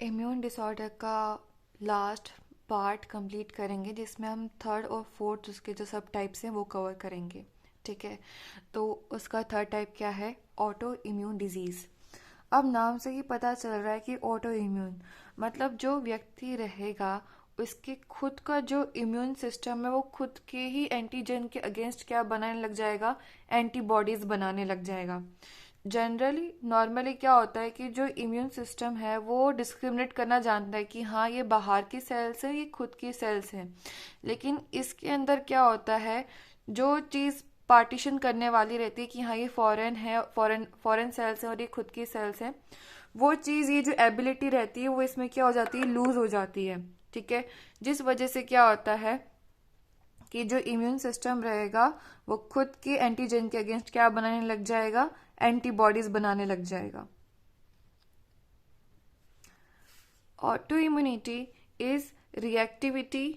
Immune disorder का last part complete करेंगे, जिसमें हम थर्ड और फोर्थ उसके जो सब टाइप्स हैं वो कवर करेंगे। ठीक है, तो उसका थर्ड टाइप क्या है? Auto immune disease. अब नाम से ही पता चल रहा है कि ऑटो इम्यून मतलब जो व्यक्ति रहेगा उसके खुद का जो इम्यून सिस्टम है वो खुद के ही एंटीजन के अगेंस्ट क्या बनाने लग जाएगा? एंटीबॉडीज बनाने लग जाएगा। जनरली नॉर्मली क्या होता है कि जो इम्यून सिस्टम है वो डिस्क्रिमिनेट करना जानता है कि हाँ ये बाहर की सेल्स है, ये खुद की सेल्स हैं। लेकिन इसके अंदर क्या होता है, जो चीज़ पार्टीशन करने वाली रहती है कि हाँ ये फॉरेन है, फॉरेन फॉरेन सेल्स हैं और ये खुद की सेल्स हैं, वो चीज़, ये जो एबिलिटी रहती है वो इसमें क्या हो जाती है? लूज हो जाती है। ठीक है, जिस वजह से क्या होता है कि जो इम्यून सिस्टम रहेगा वो खुद के एंटीजन के अगेंस्ट क्या बनाने लग जाएगा? एंटीबॉडीज बनाने लग जाएगा। Autoimmunity is reactivity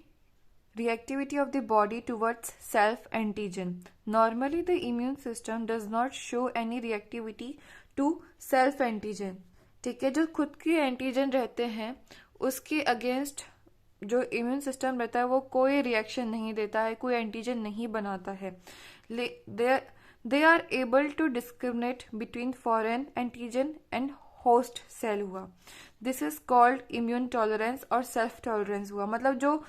of the body towards self antigen. Normally the immune system does not show any reactivity to self antigen. ठीक है, जो खुद के एंटीजन रहते हैं उसके अगेंस्ट जो इम्यून सिस्टम रहता है वो कोई रिएक्शन नहीं देता है, कोई एंटीजन नहीं बनाता है। They are able to discriminate between foreign antigen and host cell हुआ। This is called immune tolerance और सेल्फ टॉलरेंस हुआ। मतलब जो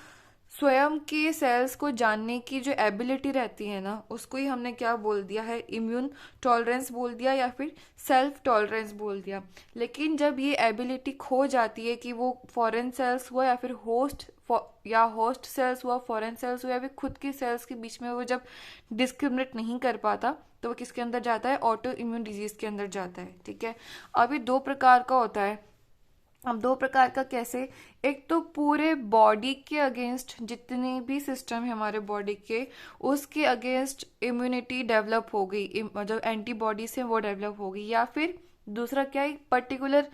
स्वयं के सेल्स को जानने की जो एबिलिटी रहती है ना, उसको ही हमने क्या बोल दिया है? इम्यून टॉलरेंस बोल दिया या फिर सेल्फ टॉलरेंस बोल दिया। लेकिन जब ये एबिलिटी खो जाती है कि वो फॉरेन सेल्स हुआ या फिर होस्ट सेल्स हुआ, फॉरेन सेल्स हुआ या फिर खुद की सेल्स के बीच में वो जब डिस्क्रिमिनेट नहीं कर पाता, तो वो किसके अंदर जाता है? ऑटो इम्यून डिजीज के अंदर जाता है। ठीक है, अब ये दो प्रकार का होता है। अब दो प्रकार का कैसे? एक तो पूरे बॉडी के अगेंस्ट जितने भी सिस्टम है हमारे बॉडी के, उसके अगेंस्ट इम्यूनिटी डेवलप हो गई, जो एंटीबॉडीज हैं वो डेवलप हो गई। या फिर दूसरा क्या है, पर्टिकुलर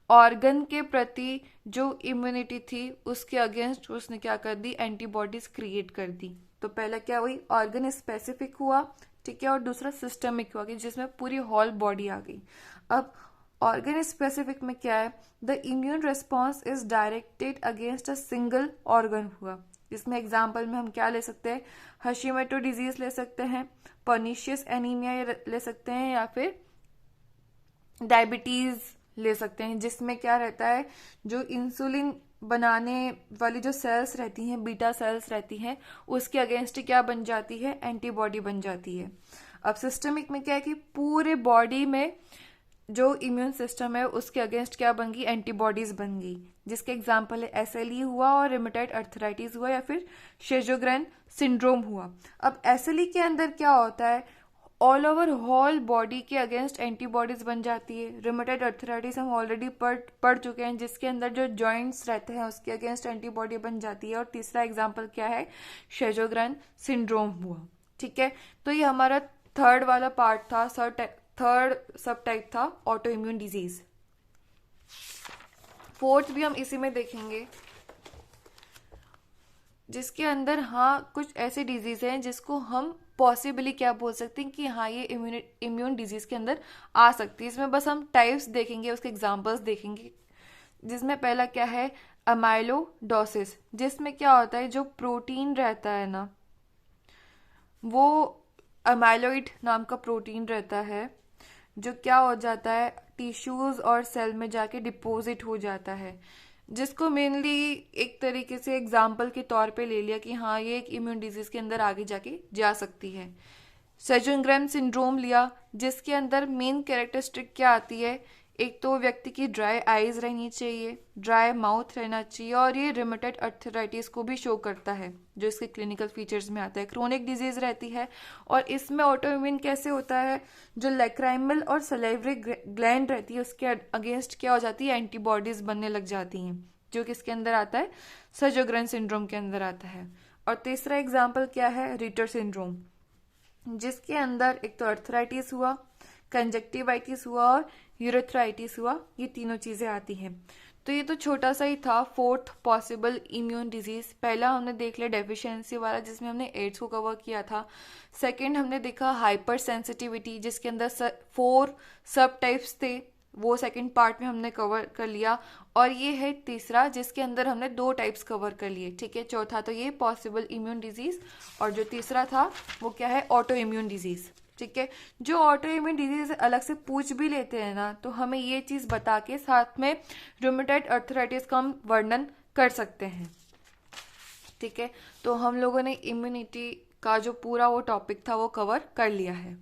ऑर्गन के प्रति जो इम्यूनिटी थी उसके अगेंस्ट उसने क्या कर दी? एंटीबॉडीज क्रिएट कर दी। तो पहला क्या हुई? ऑर्गन स्पेसिफिक हुआ। ठीक है, और दूसरा सिस्टमिक हुआ कि जिसमें पूरी होल बॉडी आ गई। अब ऑर्गन स्पेसिफिक में क्या है? The immune response is directed against a single organ हुआ। इसमें एग्जाम्पल में हम क्या ले सकते हैं? हशीमोटो डिजीज ले सकते हैं, पर्निशियस एनीमिया ले सकते हैं, या फिर डायबिटीज ले सकते हैं, जिसमें क्या रहता है? जो इंसुलिन बनाने वाली जो सेल्स रहती हैं, बीटा सेल्स रहती हैं, उसके अगेंस्ट क्या बन जाती है? एंटीबॉडी बन जाती है। अब सिस्टमिक में क्या है कि पूरे बॉडी में जो इम्यून सिस्टम है उसके अगेंस्ट क्या बन गई? एंटीबॉडीज बन गई, जिसके एग्जाम्पल है एसएलई हुआ और रिमेटॉइड अर्थराइटिस हुआ या फिर शेजोग्रेन सिंड्रोम हुआ। अब एसएलई के अंदर क्या होता है? ऑल ओवर होल बॉडी के अगेंस्ट एंटीबॉडीज बन जाती है। रिमेटॉइड अर्थराइटिस हम ऑलरेडी पढ़ चुके हैं, जिसके अंदर जो जॉइंट्स रहते हैं उसके अगेंस्ट एंटीबॉडी बन जाती है। और तीसरा एग्जाम्पल क्या है? शेजोग्रेन सिंड्रोम हुआ। ठीक है, तो ये हमारा थर्ड वाला पार्ट था, थर्ड सब टाइप था ऑटो इम्यून डिजीज। फोर्थ भी हम इसी में देखेंगे, जिसके अंदर हाँ कुछ ऐसे डिजीज हैं जिसको हम पॉसिबली क्या बोल सकते हैं कि हाँ ये इम्यून डिजीज के अंदर आ सकती है। इसमें बस हम टाइप्स देखेंगे, उसके एग्जांपल्स देखेंगे। जिसमें पहला क्या है? अमाइलोडोसिस, जिसमें क्या होता है? जो प्रोटीन रहता है ना, वो अमाइलॉइड नाम का प्रोटीन रहता है, जो क्या हो जाता है? टिश्यूज और सेल में जाके डिपॉजिट हो जाता है, जिसको मेनली एक तरीके से एग्जाम्पल के तौर पे ले लिया कि हाँ ये एक इम्यून डिजीज के अंदर आगे जाके जा सकती है। सेजनग्रैम सिंड्रोम लिया, जिसके अंदर मेन कैरेक्टरिस्टिक क्या आती है? एक तो व्यक्ति की ड्राई आईज रहनी चाहिए, ड्राई माउथ रहना चाहिए, और ये रिमेटॉइड अर्थराइटिस को भी शो करता है, जो इसके क्लिनिकल फीचर्स में आता है। क्रोनिक डिजीज रहती है, और इसमें ऑटोइम्यून कैसे होता है? जो लैक्राइमल और सलाइवरी ग्लैंड रहती है उसके अगेंस्ट क्या हो जाती है? एंटीबॉडीज बनने लग जाती हैं, जो किसके अंदर आता है? सजोग्रेन सिंड्रोम के अंदर आता है। और तीसरा एग्जाम्पल क्या है? रिटर सिंड्रोम, जिसके अंदर एक तो अर्थराइटिस हुआ, कंजक्टिवाइटिस हुआ और यूरेथ्राइटिस हुआ, ये तीनों चीजें आती हैं। तो ये तो छोटा सा ही था फोर्थ पॉसिबल इम्यून डिजीज। पहला हमने देख लिया डेफिशिएंसी वाला, जिसमें हमने एड्स को कवर किया था। सेकंड हमने देखा हाइपर सेंसिटिविटी, जिसके अंदर 4 सब टाइप्स थे, वो सेकंड पार्ट में हमने कवर कर लिया। और ये है तीसरा, जिसके अंदर हमने 2 टाइप्स कवर कर लिए। ठीक है, चौथा तो ये पॉसिबल इम्यून डिजीज, और जो तीसरा था वो क्या है, ऑटो इम्यून डिजीज। ठीक है, जो ऑटो इम्यून डिजीज अलग से पूछ भी लेते हैं ना, तो हमें ये चीज बता के साथ में रूमेटॉइड अर्थराइटिस का हम वर्णन कर सकते हैं। ठीक है, तो हम लोगों ने इम्यूनिटी का जो पूरा वो टॉपिक था वो कवर कर लिया है।